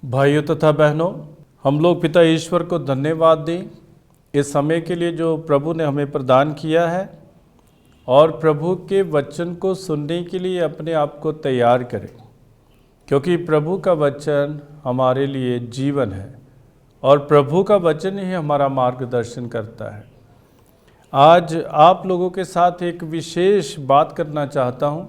भाइयों तथा बहनों, हम लोग पिता ईश्वर को धन्यवाद दें इस समय के लिए जो प्रभु ने हमें प्रदान किया है, और प्रभु के वचन को सुनने के लिए अपने आप को तैयार करें, क्योंकि प्रभु का वचन हमारे लिए जीवन है और प्रभु का वचन ही हमारा मार्गदर्शन करता है। आज आप लोगों के साथ एक विशेष बात करना चाहता हूं,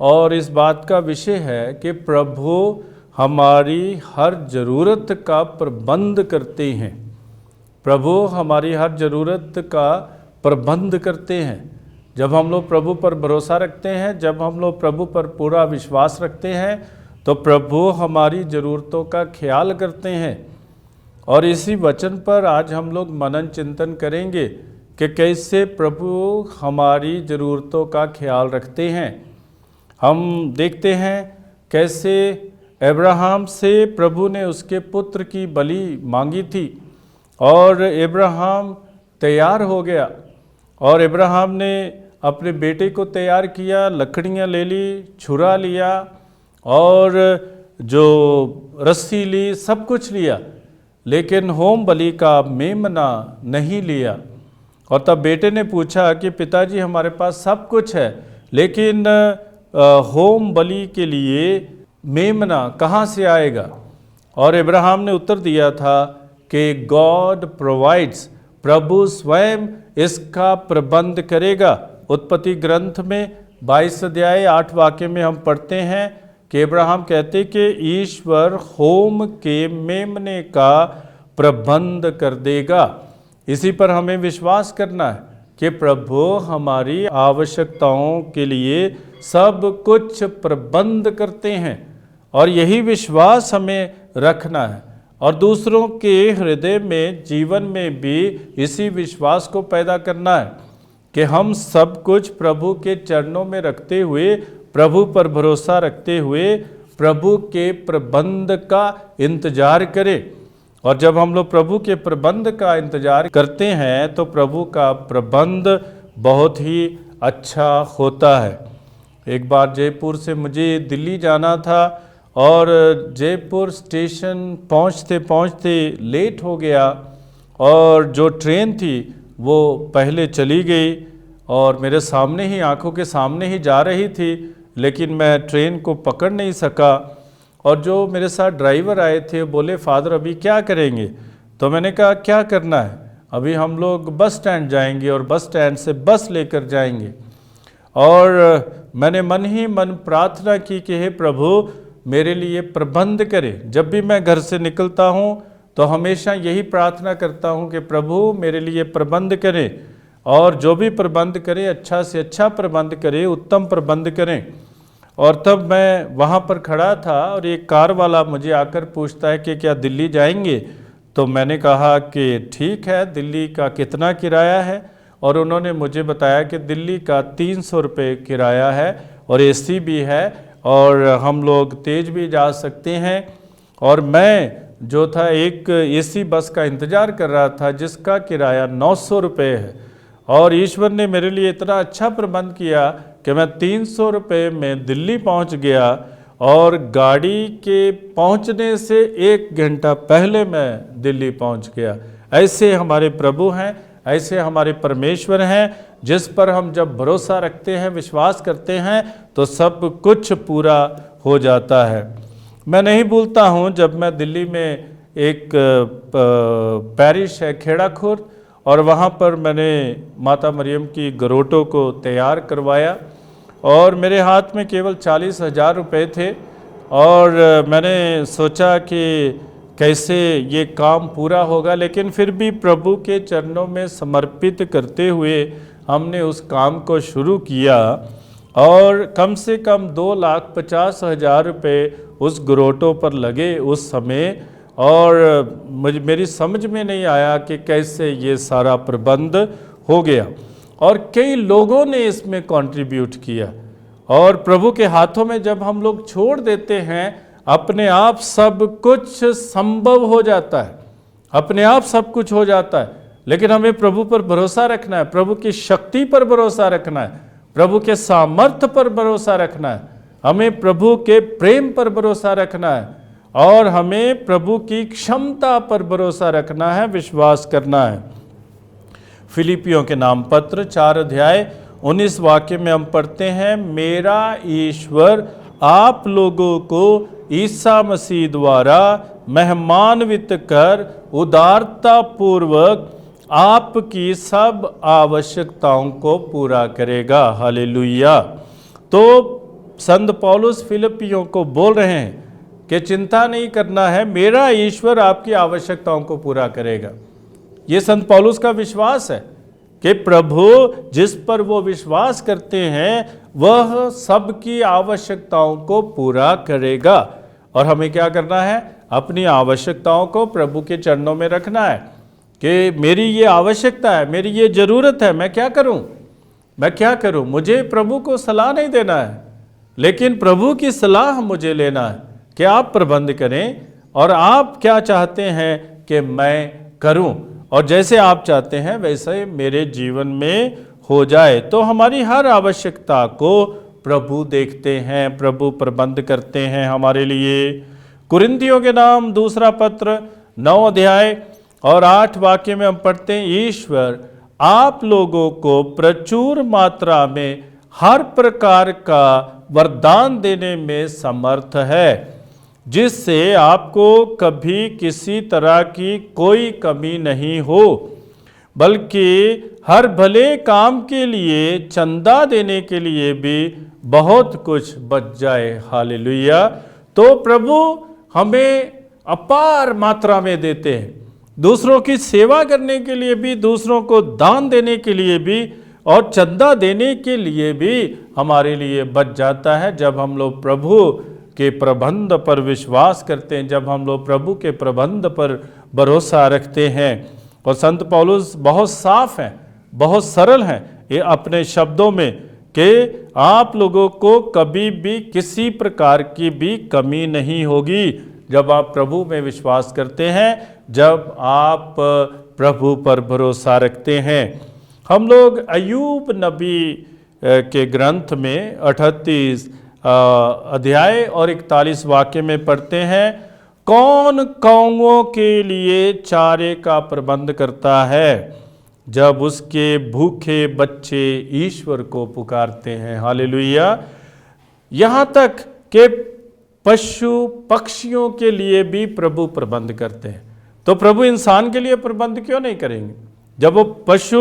और इस बात का विषय है कि प्रभु हमारी हर ज़रूरत का प्रबंध करते हैं। प्रभु हमारी हर ज़रूरत का प्रबंध करते हैं। जब हम लोग प्रभु पर भरोसा रखते हैं, जब हम लोग प्रभु पर पूरा विश्वास रखते हैं, तो प्रभु हमारी ज़रूरतों का ख्याल करते हैं। और इसी वचन पर आज हम लोग मनन चिंतन करेंगे कि कैसे प्रभु हमारी ज़रूरतों का ख्याल रखते हैं। हम देखते हैं कैसे अब्राहम से प्रभु ने उसके पुत्र की बलि मांगी थी, और अब्राहम तैयार हो गया, और अब्राहम ने अपने बेटे को तैयार किया, लकड़ियाँ ले ली, छुरा लिया और जो रस्सी ली, सब कुछ लिया, लेकिन होम बलि का मेमना नहीं लिया। और तब बेटे ने पूछा कि पिताजी हमारे पास सब कुछ है, लेकिन होम बलि के लिए मेमना कहाँ से आएगा? और अब्राहम ने उत्तर दिया था कि गॉड प्रोवाइड्स, प्रभु स्वयं इसका प्रबंध करेगा। उत्पत्ति ग्रंथ में 22 अध्याय 8 वाक्य में हम पढ़ते हैं कि अब्राहम कहते कि ईश्वर होम के मेमने का प्रबंध कर देगा। इसी पर हमें विश्वास करना है कि प्रभु हमारी आवश्यकताओं के लिए सब कुछ प्रबंध करते हैं, और यही विश्वास हमें रखना है, और दूसरों के हृदय में, जीवन में भी इसी विश्वास को पैदा करना है कि हम सब कुछ प्रभु के चरणों में रखते हुए, प्रभु पर भरोसा रखते हुए प्रभु के प्रबंध का इंतजार करें। और जब हम लोग प्रभु के प्रबंध का इंतजार करते हैं तो प्रभु का प्रबंध बहुत ही अच्छा होता है। एक बार जयपुर से मुझे दिल्ली जाना था, और जयपुर स्टेशन पहुंचते पहुंचते लेट हो गया, और जो ट्रेन थी वो पहले चली गई, और मेरे सामने ही, आंखों के सामने ही जा रही थी, लेकिन मैं ट्रेन को पकड़ नहीं सका। और जो मेरे साथ ड्राइवर आए थे बोले, फादर अभी क्या करेंगे? तो मैंने कहा क्या करना है, अभी हम लोग बस स्टैंड जाएंगे और बस स्टैंड से बस लेकर जाएंगे। और मैंने मन ही मन प्रार्थना की कि हे प्रभु मेरे लिए प्रबंध करें। जब भी मैं घर से निकलता हूँ तो हमेशा यही प्रार्थना करता हूँ कि प्रभु मेरे लिए प्रबंध करें, और जो भी प्रबंध करें अच्छा से अच्छा प्रबंध करें, उत्तम प्रबंध करें। और तब मैं वहाँ पर खड़ा था, और एक कार वाला मुझे आकर पूछता है कि क्या दिल्ली जाएंगे? तो मैंने कहा कि ठीक है, दिल्ली का कितना किराया है? और उन्होंने मुझे बताया कि दिल्ली का 300 रुपये किराया है, और एसी भी है, और हम लोग तेज भी जा सकते हैं। और मैं जो था एक एसी बस का इंतज़ार कर रहा था जिसका किराया 900 रुपये है, और ईश्वर ने मेरे लिए इतना अच्छा प्रबंध किया कि मैं 300 रुपये में दिल्ली पहुंच गया, और गाड़ी के पहुंचने से 1 घंटा पहले मैं दिल्ली पहुंच गया। ऐसे हमारे प्रभु हैं, ऐसे हमारे परमेश्वर हैं, जिस पर हम जब भरोसा रखते हैं, विश्वास करते हैं, तो सब कुछ पूरा हो जाता है। मैं नहीं भूलता हूँ, जब मैं दिल्ली में एक पैरिश है खेड़ाखुर, और वहाँ पर मैंने माता मरियम की गरोटों को तैयार करवाया, और मेरे हाथ में केवल 40,000 रुपये थे, और मैंने सोचा कि कैसे ये काम पूरा होगा, लेकिन फिर भी प्रभु के चरणों में समर्पित करते हुए हमने उस काम को शुरू किया, और कम से कम 2,50,000 रुपये उस गरोटों पर लगे उस समय। और मेरी समझ में नहीं आया कि कैसे ये सारा प्रबंध हो गया, और कई लोगों ने इसमें कंट्रीब्यूट किया। और प्रभु के हाथों में जब हम लोग छोड़ देते हैं, अपने आप सब कुछ संभव हो जाता है, अपने आप सब कुछ हो जाता है। लेकिन हमें प्रभु पर भरोसा रखना है, प्रभु की शक्ति पर भरोसा रखना है, प्रभु के सामर्थ्य पर भरोसा रखना है, हमें प्रभु के प्रेम पर भरोसा रखना है। और हमें प्रभु की क्षमता पर भरोसा रखना है, विश्वास करना है। फिलिपियों के नाम पत्र 4 अध्याय 19 वाक्य में हम पढ़ते हैं, मेरा ईश्वर आप लोगों को ईसा मसीह द्वारा मेहमानवित कर उदारता पूर्वक आपकी सब आवश्यकताओं को पूरा करेगा। हालेलुया। तो संत पौलुस फिलिपियों को बोल रहे हैं कि चिंता नहीं करना है, मेरा ईश्वर आपकी आवश्यकताओं को पूरा करेगा। ये संत पौलुस का विश्वास है कि प्रभु जिस पर वो विश्वास करते हैं वह सबकी आवश्यकताओं को पूरा करेगा। और हमें क्या करना है? अपनी आवश्यकताओं को प्रभु के चरणों में रखना है कि मेरी ये आवश्यकता है, मेरी ये ज़रूरत है, मैं क्या करूं? मैं क्या करूं? मुझे प्रभु को सलाह नहीं देना है, लेकिन प्रभु की सलाह मुझे लेना है कि आप प्रबंध करें और आप क्या चाहते हैं कि मैं करूं, और जैसे आप चाहते हैं वैसे मेरे जीवन में हो जाए। तो हमारी हर आवश्यकता को प्रभु देखते हैं, प्रभु प्रबंध करते हैं हमारे लिए। कुरिन्थियों के नाम दूसरा पत्र 9 अध्याय और 8 वाक्य में हम पढ़ते हैं, ईश्वर आप लोगों को प्रचुर मात्रा में हर प्रकार का वरदान देने में समर्थ है, जिससे आपको कभी किसी तरह की कोई कमी नहीं हो, बल्कि हर भले काम के लिए चंदा देने के लिए भी बहुत कुछ बच जाए। हालेलुया। तो प्रभु हमें अपार मात्रा में देते हैं, दूसरों की सेवा करने के लिए भी, दूसरों को दान देने के लिए भी और चंदा देने के लिए भी हमारे लिए बच जाता है जब हम लोग प्रभु के प्रबंध पर विश्वास करते हैं, जब हम लोग प्रभु के प्रबंध पर भरोसा रखते हैं। और संत पौलुस बहुत साफ हैं, बहुत सरल हैं ये अपने शब्दों में कि आप लोगों को कभी भी किसी प्रकार की भी कमी नहीं होगी जब आप प्रभु में विश्वास करते हैं, जब आप प्रभु पर भरोसा रखते हैं। हम लोग अय्यूब नबी के ग्रंथ में 38 अध्याय और 41 वाक्य में पढ़ते हैं, कौन कौओं के लिए चारे का प्रबंध करता है जब उसके भूखे बच्चे ईश्वर को पुकारते हैं। हालेलुया। यहाँ तक कि पशु पक्षियों के लिए भी प्रभु प्रबंध करते हैं, तो प्रभु इंसान के लिए प्रबंध क्यों नहीं करेंगे? जब वो पशु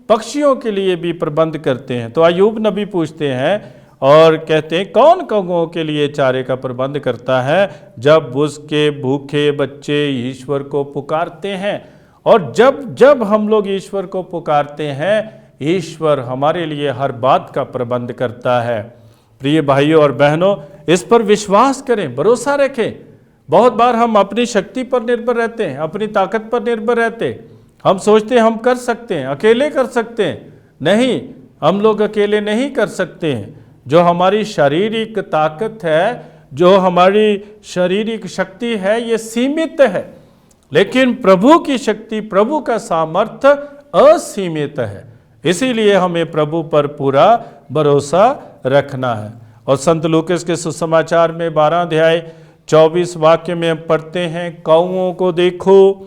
पक्षियों के लिए भी प्रबंध करते हैं, तो अय्यूब नबी पूछते हैं और कहते हैं, कौन कौओं के लिए चारे का प्रबंध करता है जब उसके भूखे बच्चे ईश्वर को पुकारते हैं। और जब जब हम लोग ईश्वर को पुकारते हैं, ईश्वर हमारे लिए हर बात का प्रबंध करता है। प्रिय भाइयों और बहनों, इस पर विश्वास करें, भरोसा रखें। बहुत बार हम अपनी शक्ति पर निर्भर रहते हैं, अपनी ताकत पर निर्भर रहते हैं। हम सोचते हैं हम कर सकते हैं, अकेले कर सकते हैं। नहीं, हम लोग अकेले नहीं कर सकते हैं। जो हमारी शारीरिक ताकत है, जो हमारी शारीरिक शक्ति है, ये सीमित है, लेकिन प्रभु की शक्ति, प्रभु का सामर्थ्य असीमित है। इसीलिए हमें प्रभु पर पूरा भरोसा रखना है। और संत लूकास के सुसमाचार में 12 अध्याय 24 वाक्य में हम पढ़ते हैं, कौओं को देखो,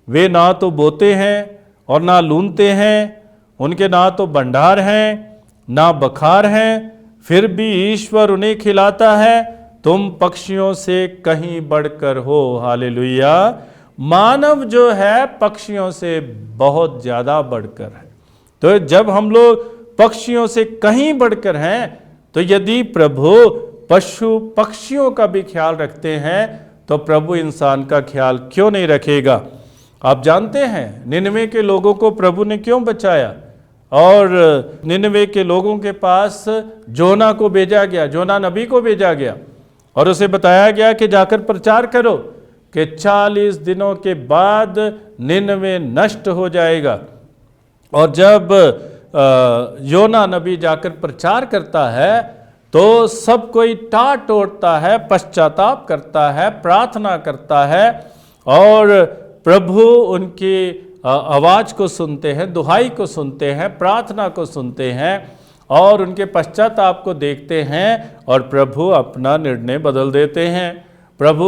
वे ना तो बोते हैं और ना लूनते हैं, उनके ना तो भंडार हैं ना बखार हैं, फिर भी ईश्वर उन्हें खिलाता है। तुम पक्षियों से कहीं बढ़कर हो। हालेलुया। मानव जो है पक्षियों से बहुत ज़्यादा बढ़कर है। तो जब हम लोग पक्षियों से कहीं बढ़कर हैं, तो यदि प्रभु पशु पक्षियों का भी ख्याल रखते हैं, तो प्रभु इंसान का ख्याल क्यों नहीं रखेगा? आप जानते हैं निनवे के लोगों को प्रभु ने क्यों बचाया? और निनवे के लोगों के पास जोना को भेजा गया, जोना नबी को भेजा गया, और उसे बताया गया कि जाकर प्रचार करो कि 40 दिनों के बाद निनवे नष्ट हो जाएगा। और जब योना नबी जाकर प्रचार करता है, तो सब कोई टाट ओढ़ता है, पश्चाताप करता है, प्रार्थना करता है, और प्रभु उनकी आवाज़ को सुनते हैं, दुहाई को सुनते हैं, प्रार्थना को सुनते हैं, और उनके पश्चाताप को देखते हैं, और प्रभु अपना निर्णय बदल देते हैं। प्रभु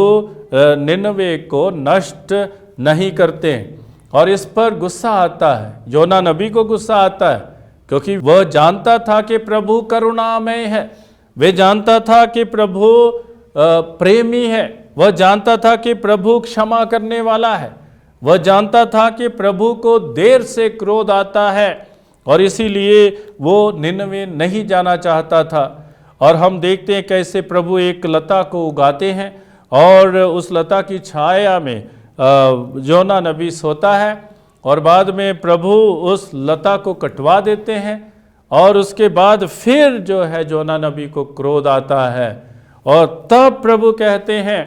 निनवे को नष्ट नहीं करते और इस पर गुस्सा आता है। योना नबी को गुस्सा आता है क्योंकि वह जानता था कि प्रभु करुणामय है, वह जानता था कि प्रभु प्रेमी है, वह जानता था कि प्रभु क्षमा करने वाला है, वह जानता था कि प्रभु को देर से क्रोध आता है और इसीलिए वो निनवे नहीं जाना चाहता था। और हम देखते हैं कैसे प्रभु एक लता को उगाते हैं और उस लता की छाया में योना नबी सोता है और बाद में प्रभु उस लता को कटवा देते हैं और उसके बाद फिर जो है योना नबी को क्रोध आता है और तब प्रभु कहते हैं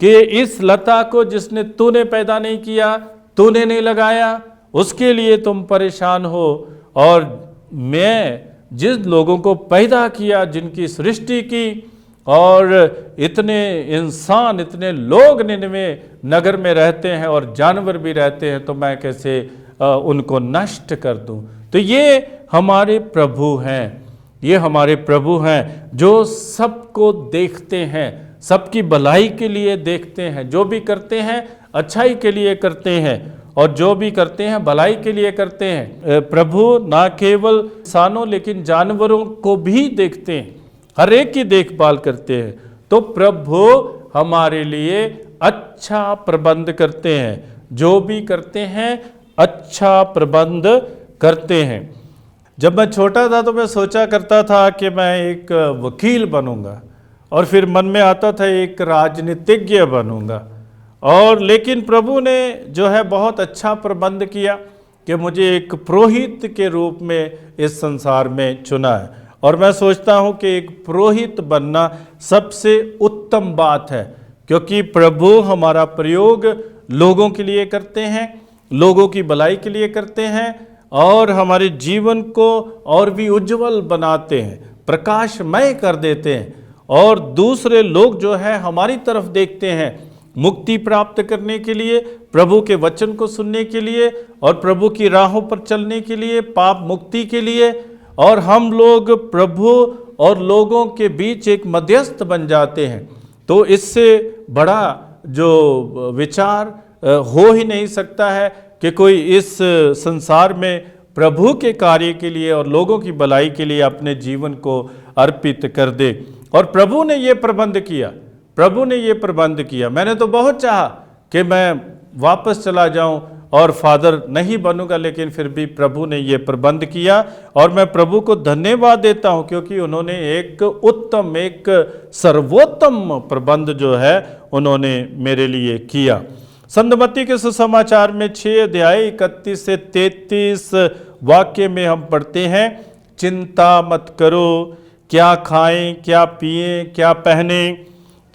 कि इस लता को जिसने तूने पैदा नहीं किया, तूने नहीं लगाया, उसके लिए तुम परेशान हो, और मैं जिस लोगों को पैदा किया, जिनकी सृष्टि की, और इतने इंसान, इतने लोग निनवे नगर में रहते हैं और जानवर भी रहते हैं, तो मैं कैसे उनको नष्ट कर दूं। तो ये हमारे प्रभु हैं, ये हमारे प्रभु हैं जो सबको देखते हैं, सबकी भलाई के लिए देखते हैं, जो भी करते हैं अच्छाई के लिए करते हैं और जो भी करते हैं भलाई के लिए करते हैं। प्रभु ना केवल इंसानों लेकिन जानवरों को भी देखते हैं, हर एक की देखभाल करते हैं। तो प्रभु हमारे लिए अच्छा प्रबंध करते हैं, जो भी करते हैं अच्छा प्रबंध करते हैं। जब मैं छोटा था तो मैं सोचा करता था कि मैं एक वकील बनूंगा और फिर मन में आता था एक राजनीतिज्ञ बनूंगा, और लेकिन प्रभु ने जो है बहुत अच्छा प्रबंध किया कि मुझे एक पुरोहित के रूप में इस संसार में चुना है। और मैं सोचता हूं कि एक पुरोहित बनना सबसे उत्तम बात है, क्योंकि प्रभु हमारा प्रयोग लोगों के लिए करते हैं, लोगों की भलाई के लिए करते हैं और हमारे जीवन को और भी उज्जवल बनाते हैं, प्रकाशमय कर देते हैं, और दूसरे लोग जो है हमारी तरफ देखते हैं मुक्ति प्राप्त करने के लिए, प्रभु के वचन को सुनने के लिए और प्रभु की राहों पर चलने के लिए, पाप मुक्ति के लिए। और हम लोग प्रभु और लोगों के बीच एक मध्यस्थ बन जाते हैं। तो इससे बड़ा जो विचार हो ही नहीं सकता है कि कोई इस संसार में प्रभु के कार्य के लिए और लोगों की भलाई के लिए अपने जीवन को अर्पित कर दे। और प्रभु ने ये प्रबंध किया, प्रभु ने ये प्रबंध किया। मैंने तो बहुत चाहा कि मैं वापस चला जाऊं और फादर नहीं बनूंगा, लेकिन फिर भी प्रभु ने ये प्रबंध किया और मैं प्रभु को धन्यवाद देता हूं, क्योंकि उन्होंने एक उत्तम, एक सर्वोत्तम प्रबंध जो है उन्होंने मेरे लिए किया। संत मत्ती के सुसमाचार में 6 अध्याय 31 से 33 वाक्य में हम पढ़ते हैं, चिंता मत करो, क्या खाएं, क्या पिएं, क्या पहने,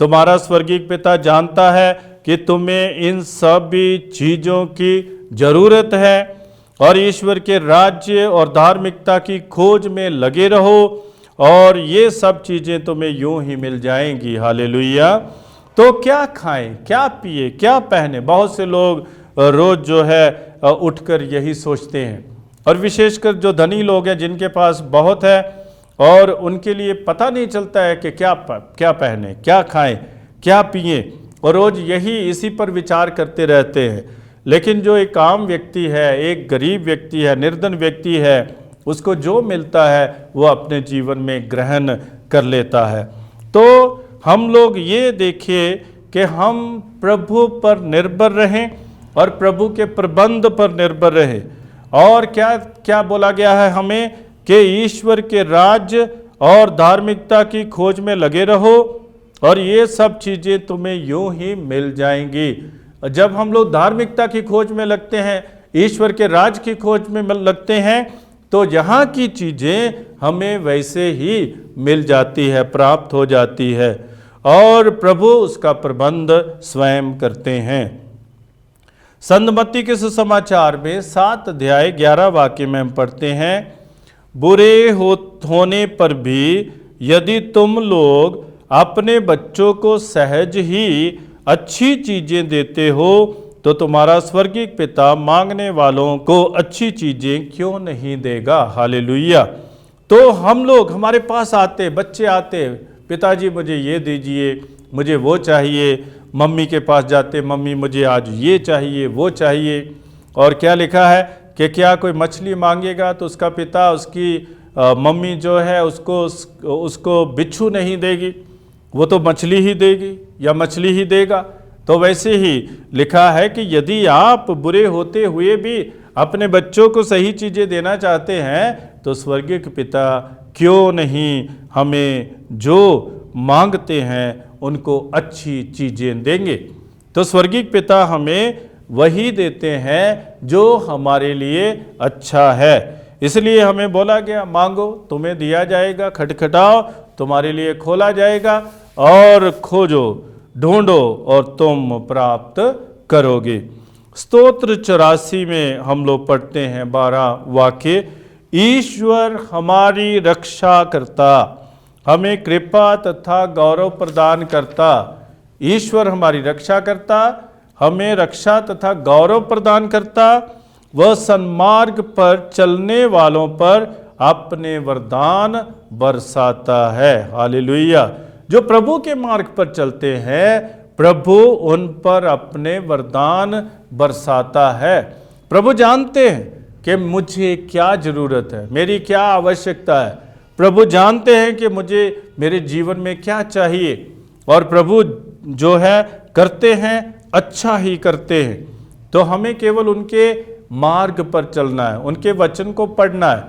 तुम्हारा स्वर्गीय पिता जानता है कि तुम्हें इन सभी चीज़ों की जरूरत है, और ईश्वर के राज्य और धार्मिकता की खोज में लगे रहो और ये सब चीज़ें तुम्हें यूं ही मिल जाएंगी। हालेलुया। तो क्या खाएं, क्या पिए, क्या पहने, बहुत से लोग रोज जो है उठकर यही सोचते हैं, और विशेषकर जो धनी लोग हैं जिनके पास बहुत है और उनके लिए पता नहीं चलता है कि क्या पहने, क्या खाएं, क्या पिए, और रोज यही इसी पर विचार करते रहते हैं। लेकिन जो एक आम व्यक्ति है, एक गरीब व्यक्ति है, निर्धन व्यक्ति है, उसको जो मिलता है वो अपने जीवन में ग्रहण कर लेता है। तो हम लोग ये देखिए कि हम प्रभु पर निर्भर रहें और प्रभु के प्रबंध पर निर्भर रहें। और क्या क्या बोला गया है हमें कि ईश्वर के राज्य और धार्मिकता की खोज में लगे रहो और ये सब चीज़ें तुम्हें यूं ही मिल जाएंगी। जब हम लोग धार्मिकता की खोज में लगते हैं, ईश्वर के राज की खोज में लगते हैं, तो यहाँ की चीज़ें हमें वैसे ही मिल जाती है, प्राप्त हो जाती है, और प्रभु उसका प्रबंध स्वयं करते हैं। संत मत्ती के सुसमाचार में 7 अध्याय 11 वाक्य में हम पढ़ते हैं, बुरे होने पर भी यदि तुम लोग अपने बच्चों को सहज ही अच्छी चीज़ें देते हो तो तुम्हारा स्वर्गीय पिता मांगने वालों को अच्छी चीज़ें क्यों नहीं देगा। हालेलुया। तो हम लोग, हमारे पास आते, बच्चे आते, पिताजी मुझे ये दीजिए, मुझे वो चाहिए, मम्मी के पास जाते, मम्मी मुझे आज ये चाहिए वो चाहिए। और क्या लिखा है कि क्या कोई मछली मांगेगा तो उसका पिता, उसकी मम्मी जो है उसको बिच्छू नहीं देगी, वो तो मछली ही देगी या मछली ही देगा। तो वैसे ही लिखा है कि यदि आप बुरे होते हुए भी अपने बच्चों को सही चीज़ें देना चाहते हैं तो स्वर्गीय पिता क्यों नहीं हमें जो मांगते हैं उनको अच्छी चीज़ें देंगे। तो स्वर्गीय पिता हमें वही देते हैं जो हमारे लिए अच्छा है। इसलिए हमें बोला गया, मांगो तुम्हें दिया जाएगा, खटखटाओ तुम्हारे लिए खोला जाएगा, और खोजो ढूंढो और तुम प्राप्त करोगे। स्तोत्र 84 में हम लोग पढ़ते हैं 12 वाक्य, ईश्वर हमारी रक्षा करता, हमें कृपा तथा गौरव प्रदान करता। ईश्वर हमारी रक्षा करता, हमें रक्षा तथा गौरव प्रदान करता, वह सन्मार्ग पर चलने वालों पर अपने वरदान बरसाता है। हालेलुया। जो प्रभु के मार्ग पर चलते हैं, प्रभु उन पर अपने वरदान बरसाता है। प्रभु जानते हैं कि मुझे क्या जरूरत है, मेरी क्या आवश्यकता है। प्रभु जानते हैं कि मुझे मेरे जीवन में क्या चाहिए, और प्रभु जो है करते हैं, अच्छा ही करते हैं। तो हमें केवल उनके मार्ग पर चलना है, उनके वचन को पढ़ना है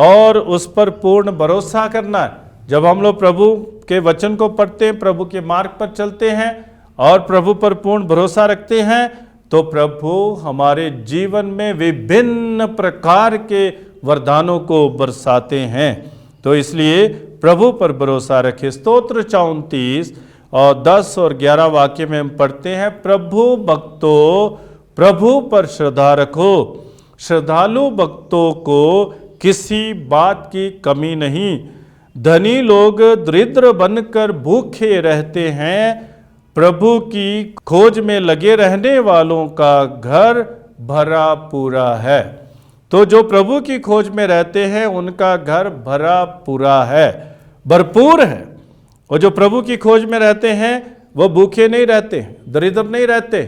और उस पर पूर्ण भरोसा करना है। जब हम लोग प्रभु के वचन को पढ़ते हैं, प्रभु के मार्ग पर चलते हैं और प्रभु पर पूर्ण भरोसा रखते हैं, तो प्रभु हमारे जीवन में विभिन्न प्रकार के वरदानों को बरसाते हैं। तो इसलिए प्रभु पर भरोसा रखें। स्तोत्र 34 और 10 और 11 वाक्य में हम पढ़ते हैं, प्रभु भक्तों प्रभु पर श्रद्धा रखो, श्रद्धालु भक्तों को किसी बात की कमी नहीं। धनी लोग दरिद्र बनकर भूखे रहते हैं, प्रभु की खोज में लगे रहने वालों का घर भरा पूरा है। तो जो प्रभु की खोज में रहते हैं उनका घर भरा पूरा है, भरपूर है। और जो प्रभु की खोज में रहते हैं वो भूखे नहीं रहते, दरिद्र नहीं रहते,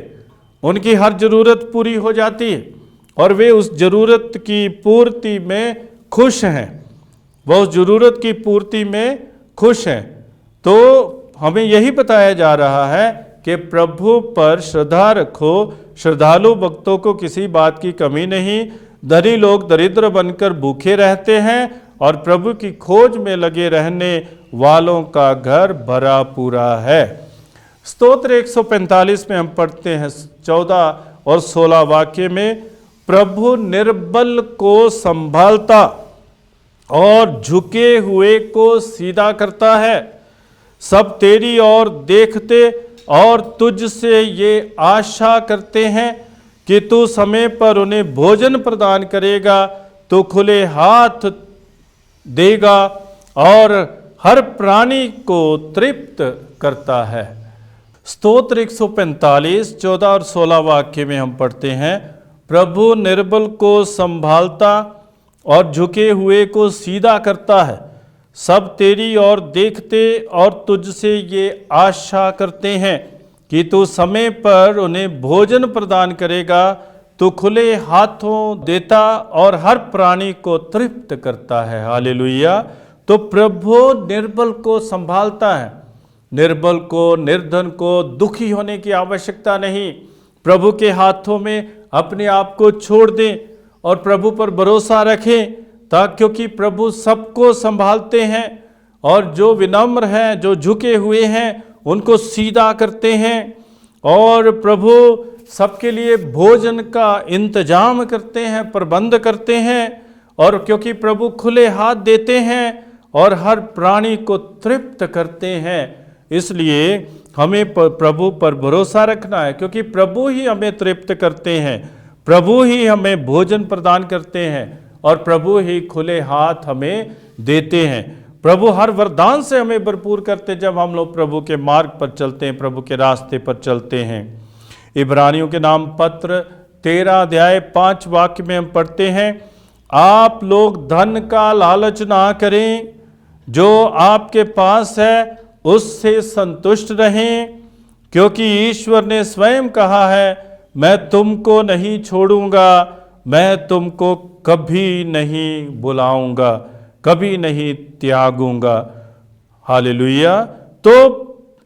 उनकी हर जरूरत पूरी हो जाती है और वे उस जरूरत की पूर्ति में खुश हैं, वह उस जरूरत की पूर्ति में खुश हैं। तो हमें यही बताया जा रहा है कि प्रभु पर श्रद्धा रखो, श्रद्धालु भक्तों को किसी बात की कमी नहीं। धनी लोग दरिद्र बनकर भूखे रहते हैं और प्रभु की खोज में लगे रहने वालों का घर भरा पूरा है। स्तोत्र 145 में हम पढ़ते हैं 14 और 16 वाक्य में, प्रभु निर्बल को संभालता और झुके हुए को सीधा करता है। सब तेरी ओर देखते और तुझसे ये आशा करते हैं कि तू समय पर उन्हें भोजन प्रदान करेगा, तो खुले हाथ देगा और हर प्राणी को तृप्त करता है। स्तोत्र 145 14 और 16 वाक्य में हम पढ़ते हैं, प्रभु निर्बल को संभालता और झुके हुए को सीधा करता है। सब तेरी ओर देखते और तुझसे ये आशा करते हैं कि तू समय पर उन्हें भोजन प्रदान करेगा, तो खुले हाथों देता और हर प्राणी को तृप्त करता है। हालेलुया। तो प्रभु निर्बल को संभालता है, निर्बल को, निर्धन को दुखी होने की आवश्यकता नहीं। प्रभु के हाथों में अपने आप को छोड़ दें और प्रभु पर भरोसा रखें, क्योंकि प्रभु सबको संभालते हैं और जो विनम्र हैं, जो झुके हुए हैं, उनको सीधा करते हैं। और प्रभु सबके लिए भोजन का इंतजाम करते हैं, प्रबंध करते हैं, और क्योंकि प्रभु खुले हाथ देते हैं और हर प्राणी को तृप्त करते हैं, इसलिए हमें प्रभु पर भरोसा रखना है, क्योंकि प्रभु ही हमें तृप्त करते हैं, प्रभु ही हमें भोजन प्रदान करते हैं और प्रभु ही खुले हाथ हमें देते हैं। प्रभु हर वरदान से हमें भरपूर करते जब हम लोग प्रभु के मार्ग पर चलते हैं, प्रभु के रास्ते पर चलते हैं। इब्रानियों के नाम पत्र 13 अध्याय 5 वाक्य में हम पढ़ते हैं, आप लोग धन का लालच ना करें, जो आपके पास है उससे संतुष्ट रहें, क्योंकि ईश्वर ने स्वयं कहा है, मैं तुमको नहीं छोड़ूंगा, मैं तुमको कभी नहीं बुलाऊंगा, कभी नहीं त्यागूंगा। हालेलुया। तो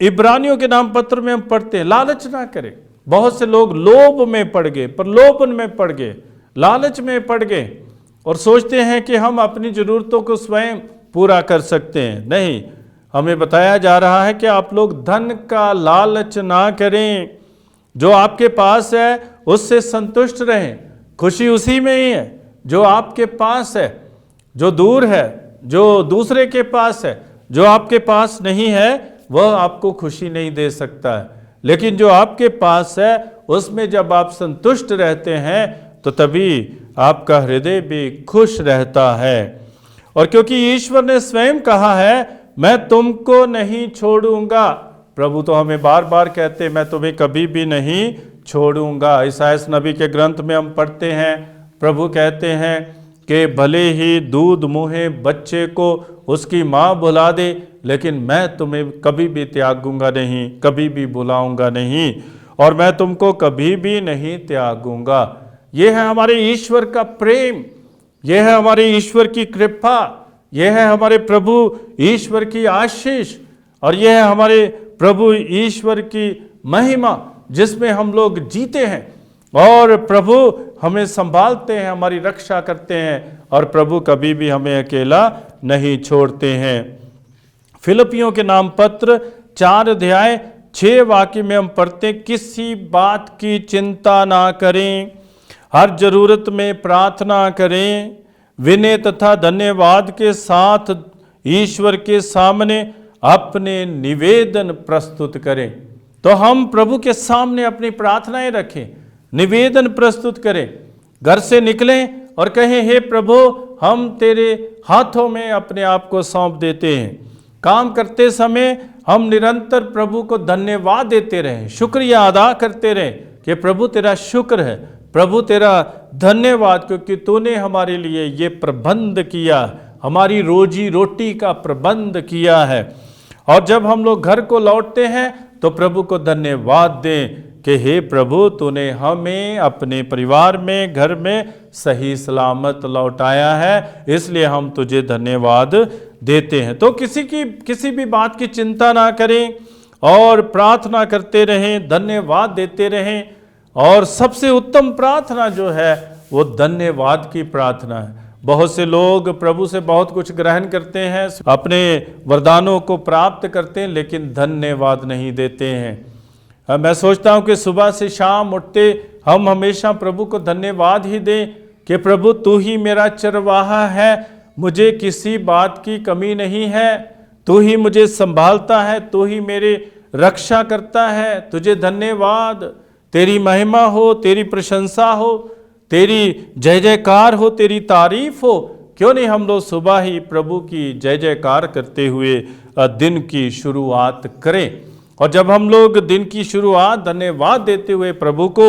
इब्रानियों के नाम पत्र में हम पढ़ते हैं, लालच ना करें। बहुत से लोग लोभ में पड़ गए, प्रलोभन में पड़ गए, लालच में पड़ गए और सोचते हैं कि हम अपनी जरूरतों को स्वयं पूरा कर सकते हैं। नहीं, हमें बताया जा रहा है कि आप लोग धन का लालच ना करें। जो आपके पास है उससे संतुष्ट रहें, खुशी उसी में ही है जो आपके पास है। जो दूर है, जो दूसरे के पास है, जो आपके पास नहीं है, वह आपको खुशी नहीं दे सकता है। लेकिन जो आपके पास है उसमें जब आप संतुष्ट रहते हैं तो तभी आपका हृदय भी खुश रहता है। और क्योंकि ईश्वर ने स्वयं कहा है, मैं तुमको नहीं छोड़ूंगा। प्रभु तो हमें बार बार कहते हैं, मैं तुम्हें कभी भी नहीं छोड़ूंगा। इसायास नबी के ग्रंथ में हम पढ़ते हैं, प्रभु कहते हैं कि भले ही दूध मुहे बच्चे को उसकी माँ बुला दे, लेकिन मैं तुम्हें कभी भी त्यागूंगा नहीं, कभी भी बुलाऊंगा नहीं, और मैं तुमको कभी भी नहीं त्यागूंगा। यह है हमारे ईश्वर का प्रेम, यह है हमारे ईश्वर की कृपा, यह है हमारे प्रभु ईश्वर की आशीष, और यह है हमारे प्रभु ईश्वर की महिमा, जिसमें हम लोग जीते हैं। और प्रभु हमें संभालते हैं, हमारी रक्षा करते हैं, और प्रभु कभी भी हमें अकेला नहीं छोड़ते हैं। फिलिपियों के नाम पत्र 4 अध्याय 6 वाक्य में हम पढ़ते हैं, किसी बात की चिंता ना करें, हर जरूरत में प्रार्थना करें, विनय तथा धन्यवाद के साथ ईश्वर के सामने अपने निवेदन प्रस्तुत करें। तो हम प्रभु के सामने अपनी प्रार्थनाएं रखें, निवेदन प्रस्तुत करें, घर से निकलें और कहें, हे प्रभु, हम तेरे हाथों में अपने आप को सौंप देते हैं। काम करते समय हम निरंतर प्रभु को धन्यवाद देते रहें, शुक्रिया अदा करते रहें कि प्रभु तेरा शुक्र है, प्रभु तेरा धन्यवाद, क्योंकि तूने हमारे लिए ये प्रबंध किया, हमारी रोजी रोटी का प्रबंध किया है। और जब हम लोग घर को लौटते हैं तो प्रभु को धन्यवाद दें कि हे प्रभु, तूने हमें अपने परिवार में, घर में सही सलामत लौटाया है, इसलिए हम तुझे धन्यवाद देते हैं। तो किसी भी बात की चिंता ना करें और प्रार्थना करते रहें, धन्यवाद देते रहें। और सबसे उत्तम प्रार्थना जो है वो धन्यवाद की प्रार्थना है। बहुत से लोग प्रभु से बहुत कुछ ग्रहण करते हैं, अपने वरदानों को प्राप्त करते हैं, लेकिन धन्यवाद नहीं देते हैं। मैं सोचता हूं कि सुबह से शाम उठते हम हमेशा प्रभु को धन्यवाद ही दें कि प्रभु तू ही मेरा चरवाहा है, मुझे किसी बात की कमी नहीं है, तू ही मुझे संभालता है, तू ही मेरी रक्षा करता है, तुझे धन्यवाद, तेरी महिमा हो, तेरी प्रशंसा हो, तेरी जय जयकार हो, तेरी तारीफ हो। क्यों नहीं हम लोग सुबह ही प्रभु की जय जयकार करते हुए दिन की शुरुआत करें। और जब हम लोग दिन की शुरुआत धन्यवाद देते हुए प्रभु को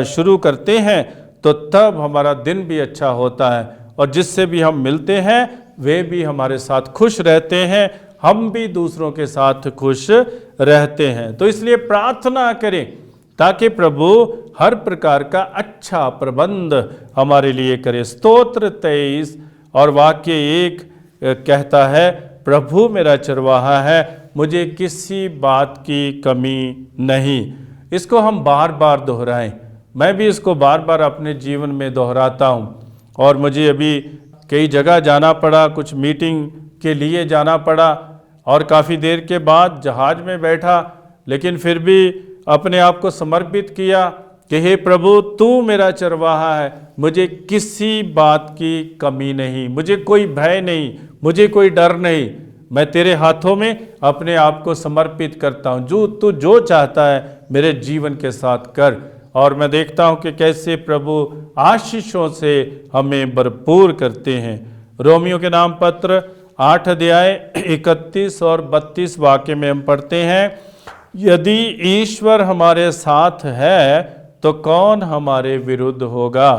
शुरू करते हैं तो तब हमारा दिन भी अच्छा होता है, और जिससे भी हम मिलते हैं वे भी हमारे साथ खुश रहते हैं, हम भी दूसरों के साथ खुश रहते हैं। तो इसलिए प्रार्थना करें ताकि प्रभु हर प्रकार का अच्छा प्रबंध हमारे लिए करे। स्तोत्र 23 और वाक्य 1 कहता है, प्रभु मेरा चरवाहा है, मुझे किसी बात की कमी नहीं। इसको हम बार बार दोहराएं। मैं भी इसको बार बार अपने जीवन में दोहराता हूँ। और मुझे अभी कई जगह जाना पड़ा, कुछ मीटिंग के लिए जाना पड़ा, और काफ़ी देर के बाद जहाज में बैठा, लेकिन फिर भी अपने आप को समर्पित किया कि हे प्रभु, तू मेरा चरवाहा है, मुझे किसी बात की कमी नहीं, मुझे कोई भय नहीं, मुझे कोई डर नहीं, मैं तेरे हाथों में अपने आप को समर्पित करता हूँ। जो तू जो चाहता है मेरे जीवन के साथ कर। और मैं देखता हूँ कि कैसे प्रभु आशीषों से हमें भरपूर करते हैं। रोमियो के नाम पत्र 8 अध्याय 31 और 32 वाक्य में हम पढ़ते हैं, यदि ईश्वर हमारे साथ है तो कौन हमारे विरुद्ध होगा।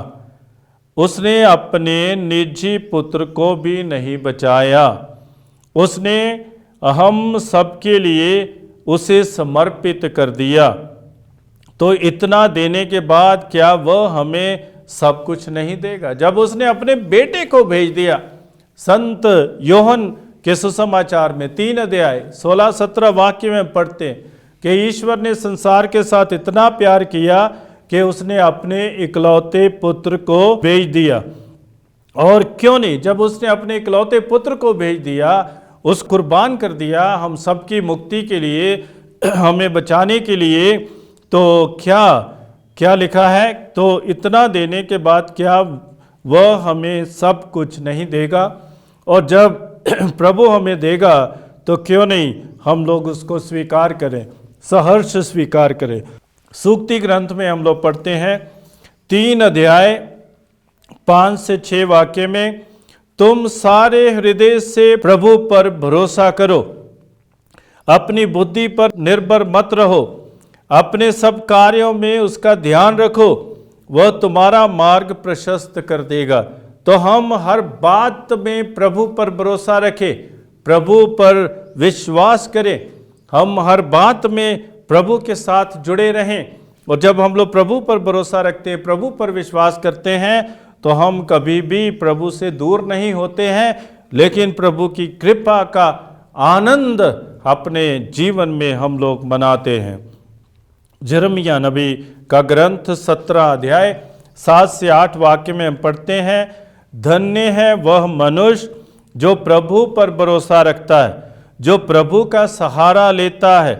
उसने अपने निजी पुत्र को भी नहीं बचाया, उसने हम सबके लिए उसे समर्पित कर दिया, तो इतना देने के बाद क्या वह हमें सब कुछ नहीं देगा? जब उसने अपने बेटे को भेज दिया, संत योहन के सुसमाचार में 3 अध्याय 16-17 वाक्य में पढ़ते हैं कि ईश्वर ने संसार के साथ इतना प्यार किया कि उसने अपने इकलौते पुत्र को भेज दिया। और क्यों नहीं, जब उसने अपने इकलौते पुत्र को भेज दिया, उस कुर्बान कर दिया हम सबकी मुक्ति के लिए, हमें बचाने के लिए, तो क्या लिखा है? तो इतना देने के बाद क्या वह हमें सब कुछ नहीं देगा? और जब प्रभु हमें देगा तो क्यों नहीं हम लोग उसको स्वीकार करें, सहर्ष स्वीकार करें। सूक्ति ग्रंथ में हम लोग पढ़ते हैं 3 अध्याय 5 से 6 वाक्य में, तुम सारे हृदय से प्रभु पर भरोसा करो, अपनी बुद्धि पर निर्भर मत रहो, अपने सब कार्यों में उसका ध्यान रखो, वह तुम्हारा मार्ग प्रशस्त कर देगा। तो हम हर बात में प्रभु पर भरोसा रखें, प्रभु पर विश्वास करें, हम हर बात में प्रभु के साथ जुड़े रहें। और जब हम लोग प्रभु पर भरोसा रखते हैं, प्रभु पर विश्वास करते हैं, तो हम कभी भी प्रभु से दूर नहीं होते हैं, लेकिन प्रभु की कृपा का आनंद अपने जीवन में हम लोग मनाते हैं। यिर्मयाह नबी का ग्रंथ 17 अध्याय 7 से 8 वाक्य में हम पढ़ते हैं, धन्य है वह मनुष्य जो प्रभु पर भरोसा रखता है, जो प्रभु का सहारा लेता है।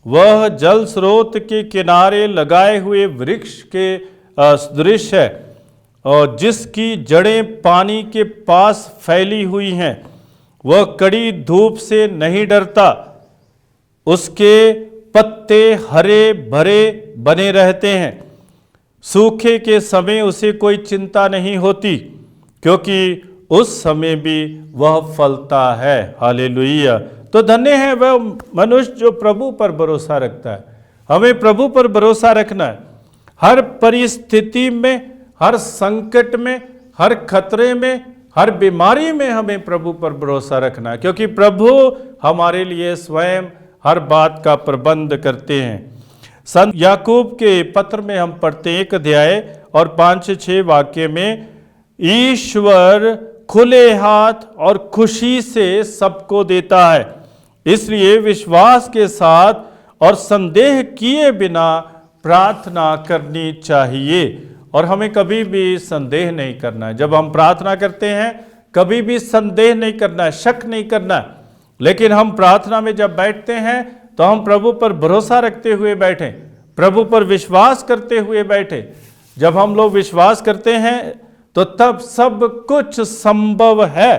वह जल स्रोत के किनारे लगाए हुए वृक्ष के सदृश है, और जिसकी जड़ें पानी के पास फैली हुई हैं। वह कड़ी धूप से नहीं डरता, उसके पत्ते हरे भरे बने रहते हैं, सूखे के समय उसे कोई चिंता नहीं होती, क्योंकि उस समय भी वह फलता है। हालेलुया। तो धन्य है वह मनुष्य जो प्रभु पर भरोसा रखता है। हमें प्रभु पर भरोसा रखना है, हर परिस्थिति में, हर संकट में, हर खतरे में, हर बीमारी में हमें प्रभु पर भरोसा रखना है, क्योंकि प्रभु हमारे लिए स्वयं हर बात का प्रबंध करते हैं। संत याकूब के पत्र में हम पढ़ते हैं 1 अध्याय और 5 से 6 वाक्य में, ईश्वर खुले हाथ और खुशी से सबको देता है, इसलिए विश्वास के साथ और संदेह किए बिना प्रार्थना करनी चाहिए। और हमें कभी भी संदेह नहीं करना है। जब हम प्रार्थना करते हैं कभी भी संदेह नहीं करना है, शक नहीं करना है। लेकिन हम प्रार्थना में जब बैठते हैं तो हम प्रभु पर भरोसा रखते हुए बैठें, प्रभु पर विश्वास करते हुए बैठें। जब हम लोग विश्वास करते हैं तो तब सब कुछ संभव है।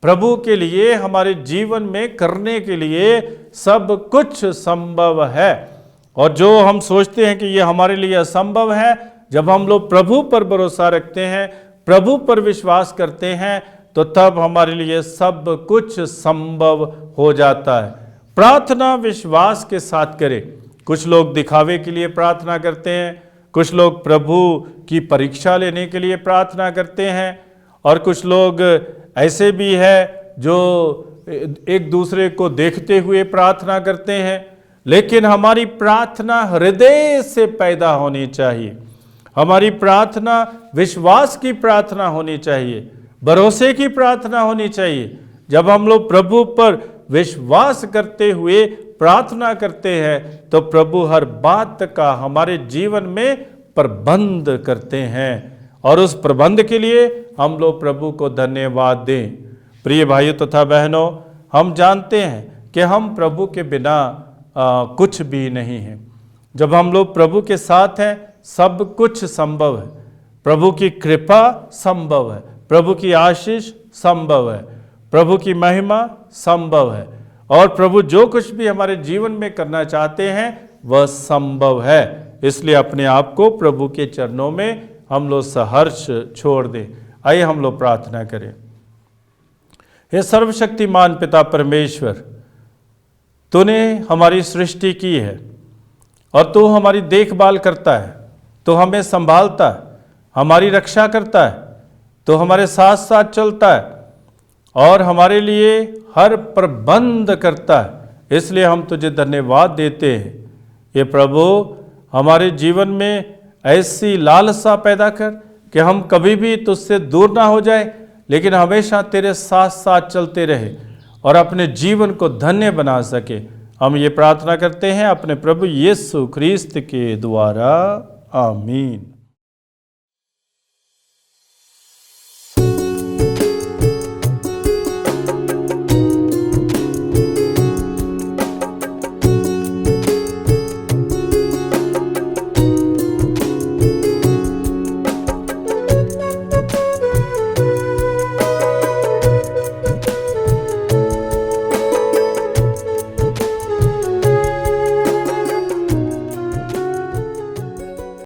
प्रभु के लिए, हमारे जीवन में करने के लिए सब कुछ संभव है। और जो हम सोचते हैं कि ये हमारे लिए असंभव है, जब हम लोग प्रभु पर भरोसा रखते हैं, प्रभु पर विश्वास करते हैं, तो तब हमारे लिए सब कुछ संभव हो जाता है। प्रार्थना विश्वास के साथ करें। कुछ लोग दिखावे के लिए प्रार्थना करते हैं, कुछ लोग प्रभु की परीक्षा लेने के लिए प्रार्थना करते हैं, और कुछ लोग ऐसे भी हैं जो एक दूसरे को देखते हुए प्रार्थना करते हैं। लेकिन हमारी प्रार्थना हृदय से पैदा होनी चाहिए। हमारी प्रार्थना विश्वास की प्रार्थना होनी चाहिए, भरोसे की प्रार्थना होनी चाहिए। जब हम लोग प्रभु पर विश्वास करते हुए प्रार्थना करते हैं तो प्रभु हर बात का हमारे जीवन में प्रबंध करते हैं, और उस प्रबंध के लिए हम लोग प्रभु को धन्यवाद दें। प्रिय भाइयों तथा बहनों, हम जानते हैं कि हम प्रभु के बिना कुछ भी नहीं हैं। जब हम लोग प्रभु के साथ हैं सब कुछ संभव है। प्रभु की कृपा संभव है, प्रभु की आशीष संभव है, प्रभु की महिमा संभव है, और प्रभु जो कुछ भी हमारे जीवन में करना चाहते हैं वह संभव है। इसलिए अपने आप को प्रभु के चरणों में हम लोग सहर्ष छोड़ दें। आइए हम लोग प्रार्थना करें। हे सर्वशक्तिमान पिता परमेश्वर, तूने हमारी सृष्टि की है और तू हमारी देखभाल करता है, तो हमें संभालता है, हमारी रक्षा करता है, तो हमारे साथ साथ चलता है। और हमारे लिए हर प्रबंध करता है। इसलिए हम तुझे धन्यवाद देते हैं। ये प्रभु हमारे जीवन में ऐसी लालसा पैदा कर कि हम कभी भी तुझसे दूर ना हो जाए, लेकिन हमेशा तेरे साथ साथ चलते रहे और अपने जीवन को धन्य बना सके। हम ये प्रार्थना करते हैं अपने प्रभु यीशु ख्रीस्त के द्वारा, आमीन।